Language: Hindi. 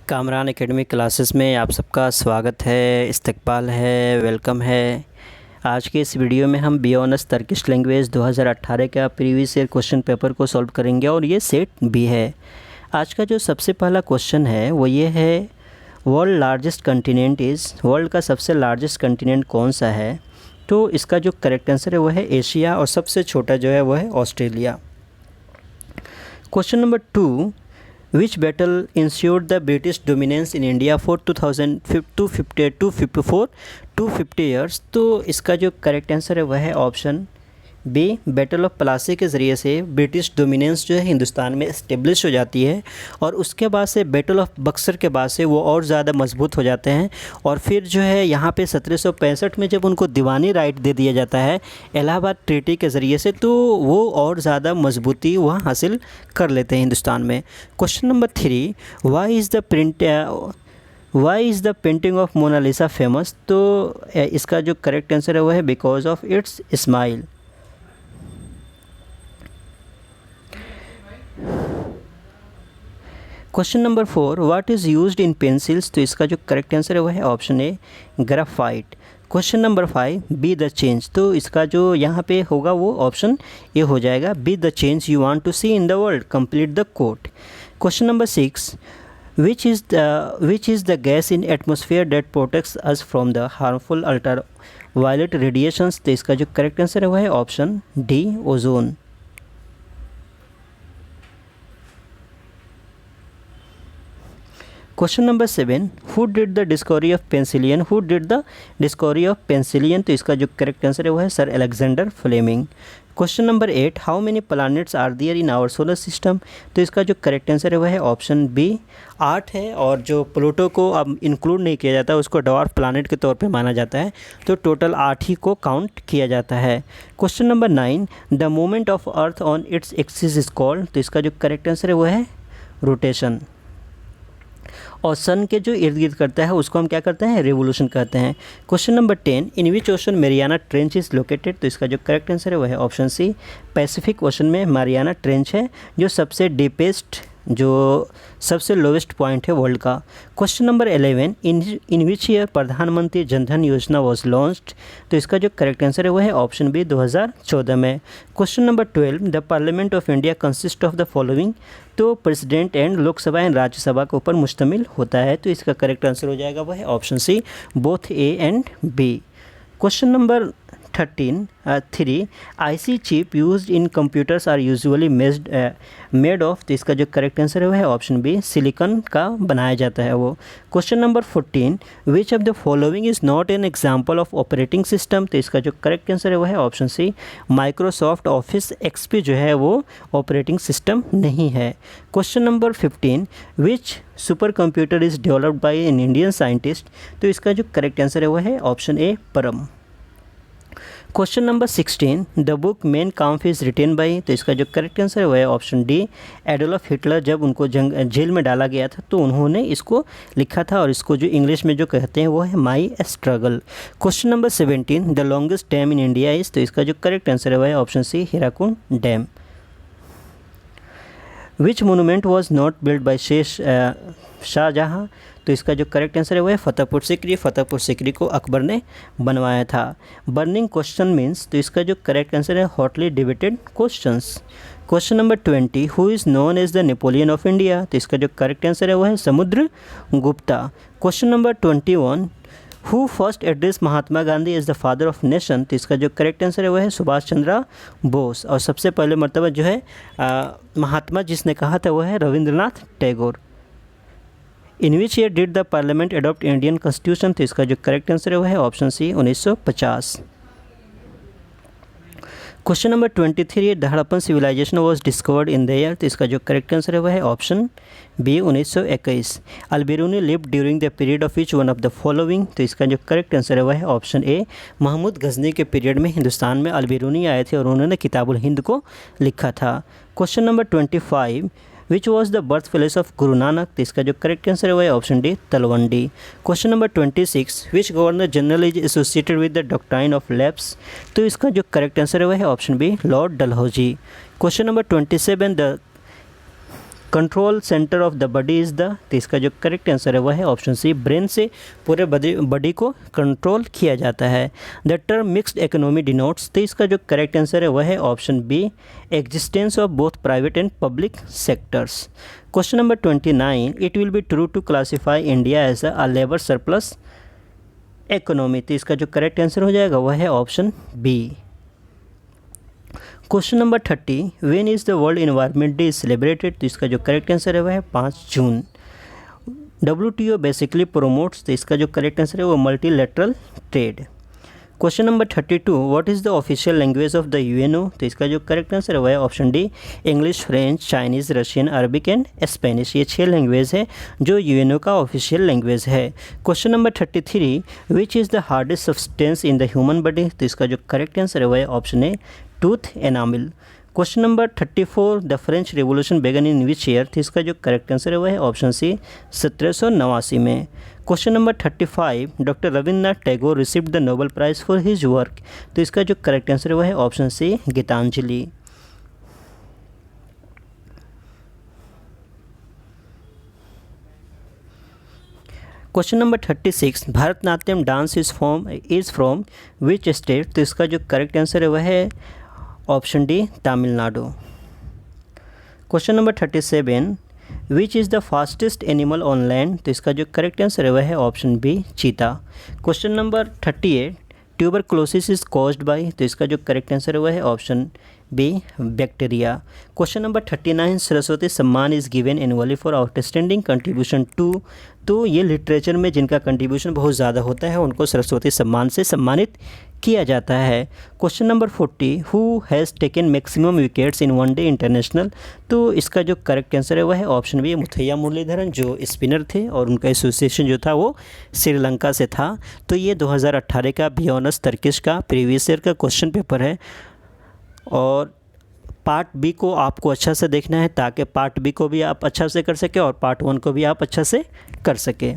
कामरान एकेडमी क्लासेस में आप सबका स्वागत है, इस्तकबाल है, वेलकम है। आज के इस वीडियो में हम बी ऑनर्स टर्किश लैंग्वेज 2018 का प्रीवियस ईयर क्वेश्चन पेपर को सॉल्व करेंगे और ये सेट भी है। आज का जो सबसे पहला क्वेश्चन है वो ये है, world largest continent is, world का सबसे लार्जेस्ट कंटिनेंट कौन सा है? तो इसका जो करेक्ट आंसर है वो है एशिया और सबसे छोटा जो है वो है Australia. Question number 2, Which battle ensured the British dominance in India for 250 years? तो इसका जो करेक्ट आंसर है वह है option B, battle of Plassey के ज़रिए से ब्रिटिश डोमिनेंस जो है हिंदुस्तान में इस्टेब्लिश हो जाती है और उसके बाद से बैटल ऑफ बक्सर के बाद से वो और ज़्यादा मजबूत हो जाते हैं। और फिर जो है यहाँ पे 1765 में जब उनको दीवानी राइट दे दिया जाता है इलाहाबाद ट्रीटी के ज़रिए से, तो वो और ज़्यादा मजबूती वहाँ हासिल कर लेते हैं हिंदुस्तान में। Question number 3, why is the painting of Mona Lisa famous? तो इसका जो करेक्ट आंसर है वह है because of its smile. Question number 4, what is used in pencils? तो इसका जो करेक्ट आंसर है वह है option A, graphite. Question number 5, be the change. तो इसका जो यहाँ पे होगा वो ऑप्शन ए हो जाएगा, be the change you want to see in the world, complete the quote. Question number 6, which is the gas in atmosphere that protects us from the harmful ultraviolet radiations? तो इसका जो करेक्ट आंसर है वह है option D, ozone. Question number 7, who did the discovery of penicillin? Who did the discovery of penicillin? तो इसका जो करेक्ट आंसर है वह है sir Alexander Fleming. Question number 8, how many planets are there in our solar system? तो इसका जो करेक्ट आंसर है वह है ऑप्शन बी, 8 है। और जो प्लूटो को अब इंक्लूड नहीं किया जाता, उसको डवार्फ प्लैनेट के तौर पे माना जाता है, तो टोटल 8 ही को काउंट किया जाता है। Question number 9, the movement of earth on its axis is called? तो इसका जो करेक्ट आंसर है वह है रोटेशन। और सन के जो इर्द गिर्द करता है उसको हम क्या करते हैं, रेवोल्यूशन कहते हैं। Question number 10, in which ocean Mariana trench is located? तो इसका जो करेक्ट आंसर है वह है ऑप्शन सी, पैसिफिक ओशन में मैरियाना ट्रेंच है, जो सबसे डीपेस्ट, जो सबसे लोवेस्ट पॉइंट है वर्ल्ड का। Question number 11, in which year प्रधानमंत्री जनधन योजना वॉज लॉन्च्ड? तो इसका जो करेक्ट आंसर है वह है ऑप्शन बी, 2014 में। Question number 12, the parliament of India consist of the following? तो president and Lok Sabha and Rajya Sabha के ऊपर मुश्तमिल होता है, तो इसका करेक्ट आंसर हो जाएगा वह है option C, both A and B. Question number 3, IC chip used in computers are usually made of? तो इसका जो करेक्ट आंसर है वह है ऑप्शन बी, सिलिकॉन का बनाया जाता है वो। Question number 14, which of the following is not an example of operating system? तो इसका जो करेक्ट आंसर है वह है option C, Microsoft Office XP जो है वो ऑपरेटिंग सिस्टम नहीं है। Question number 15, which super computer is developed by an Indian scientist? तो इसका जो करेक्ट आंसर है वह है option A, Param. Question number 16, the book Mein Kampf is written by? तो इसका जो करेक्ट आंसर है वह है ऑप्शन डी, एडोल्फ हिटलर। जब उनको जेल में डाला गया था तो उन्होंने इसको लिखा था, और इसको जो इंग्लिश में जो कहते हैं वो है my struggle. Question number 17, the longest dam in India is? तो इसका जो करेक्ट आंसर है वह है option C, Hirakud dam. Which monument was not build by Shahjahan? तो इसका जो करेक्ट आंसर है वो है फतेहपुर सिकरी। फतेहपुर सिकरी को अकबर ने बनवाया था। Burning question means? तो इसका जो करेक्ट आंसर है hotly debated questions. Question number 20, who is known as the Napoleon of India? तो इसका जो करेक्ट आंसर है वो है Samudra Gupta. Question number 21, who first address Mahatma Gandhi as the father of nation? तो इसका जो करेक्ट आंसर है वह है सुभाष चंद्र बोस। और सबसे पहले मर्तबा जो है महात्मा जिसने कहा था वह है Rabindranath Tagore. In which year did the parliament adopt Indian constitution? तो इसका जो करेक्ट आंसर है वह है option C, 1950। Question number 23, the Harappan civilization was discovered in the year? तो इसका जो करेक्ट आंसर है वह है option B, 1921। Al Biruni lived during the period of which one of the following? तो इसका जो करेक्ट आंसर है वह है ऑप्शन ए, महमूद गजनी के पीरियड में हिंदुस्तान में अल-बिरूनी आए थे और उन्होंने किताबुल हिंद को लिखा था। Question number 25, which was the birth place of Guru Nanak? तो इसका जो करेक्ट आंसर है वह है option D, Talwandi. Question number 26, which governor general is associated with the doctrine of lapse? तो इसका जो करेक्ट आंसर है वह है option B, Lord Dalhousie. Question number 27, control centre of the body is the, तो इसका जो करेक्ट आंसर है वह है ऑप्शन सी, ब्रेन से पूरे बॉडी को कंट्रोल किया जाता है। The term mixed economy denotes, तो इसका जो करेक्ट आंसर है वह है option B, existence of both private and public sectors. Question number 29, it will be true to classify India as a labour surplus economy, तो इसका जो करेक्ट आंसर हो जाएगा वह है option B. Question number 30, when is the world environment day celebrated, तो इसका जो करेक्ट आंसर है वह है 5 जून। WTO बेसिकली प्रोमोट्स, तो इसका जो करेक्ट आंसर है वो multilateral trade. Question number 32, what is the official language of the UNO, तो इसका जो करेक्ट आंसर है वह है option D, English, French, Chinese, Russian, Arabic and Spanish. ये 6 लैंग्वेज है जो UNO का ऑफिशियल लैंग्वेज है। Question number 33, which is the hardest substance in the human body, तो इसका जो करेक्ट आंसर है वह है option A, tooth enamel. Question number 34, the French revolution बेगन इन विच ईयर, तो इसका जो करेक्ट आंसर है वह है ऑप्शन सी, 1789 में। Question number 35, doctor Rabindranath Tagore received the Nobel prize for his work, तो इसका जो करेक्ट आंसर है वह है option C, Gitanjali. Question number 36, Bharatanatyam dance is from which state, तो इसका जो करेक्ट आंसर है वह है option D, Tamil Nadu. Question number 37, which is the fastest animal on land, तो इसका जो करेक्ट आंसर है वह है option B, cheetah. Question number 38, tuberculosis is caused by, तो इसका जो करेक्ट आंसर है वह है option B, bacteria. Question number 39, Saraswati Samman is given annually for outstanding contribution to, तो ये लिटरेचर में जिनका कंट्रीब्यूशन बहुत ज़्यादा होता है उनको सरस्वती सम्मान से सम्मानित किया जाता है। Question number 40, who has taken maximum wickets in one day international, तो इसका जो करेक्ट आंसर है वह है ऑप्शन बी, मुथैया मुरलीधरन, जो स्पिनर थे और उनका एसोसिएशन जो था वो श्रीलंका से था। तो ये 2018 का बियोनस टर्किश का प्रीवियस ईयर का क्वेश्चन पेपर है और पार्ट बी को आपको अच्छा से देखना है ताकि पार्ट बी को भी आप अच्छा से कर सकें और पार्ट 1 को भी आप अच्छा से कर सकें।